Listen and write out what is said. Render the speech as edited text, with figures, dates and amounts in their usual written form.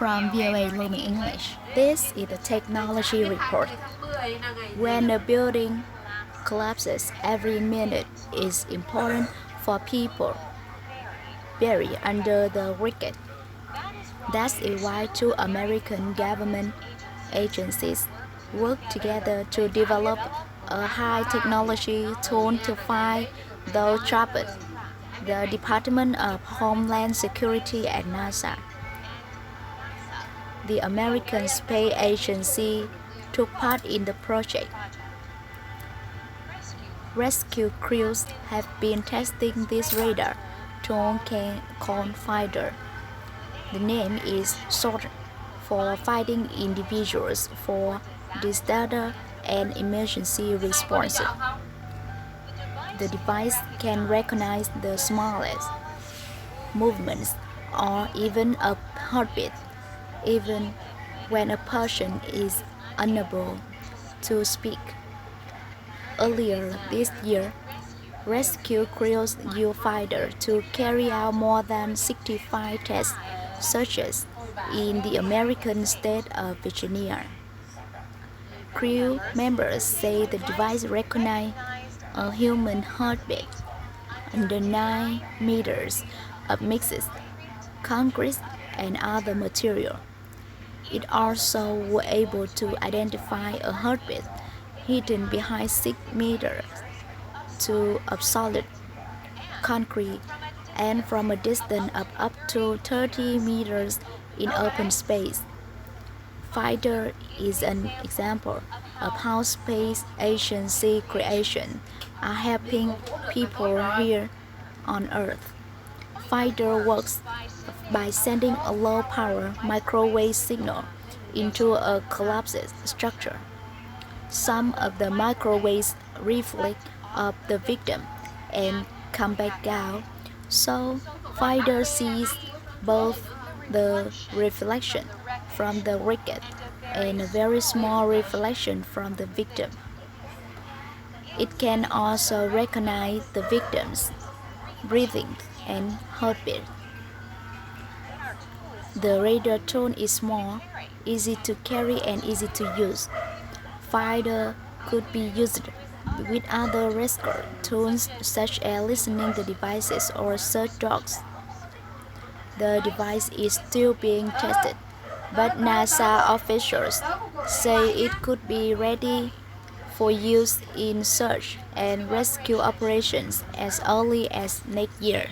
from VOA Learning English. This is the technology report. When a building collapses, every minute is important for people buried under the wreckage. That's why two American government agencies work together to develop a high technology tool to find those trapped. The Department of Homeland Security and NASA. The American Space Agency took part in the project. Rescue crews have been testing this radar tool called Finder. The name is short for finding individuals for disaster and emergency response. The device can recognize the smallest movements or even a heartbeat, even when a person is unable to speak. Earlier this year, rescue crews used Finder to carry out more than 65 test searches in the American state of Virginia. Crew members say the device recognized a human heartbeat under 9 meters of mixes, concrete, and other material. It also was able to identify a heartbeat hidden behind 6 meters of solid concrete and from a distance of up to 30 meters in open space. Finder is an example of how space agency creation are helping people here on Earth. Finder works by sending a low-power microwave signal into a collapsed structure. Some of the microwaves reflect off the victim and come back out, so Finder sees both the reflection from the wreckage and a very small reflection from the victim. It can also recognize the victim's breathing and heartbeat. The radar tool is small, easy to carry and easy to use. Finder could be used with other rescue tools such as listening to devices or search dogs. The device is still being tested, but NASA officials say it could be ready for use in search and rescue operations as early as next year.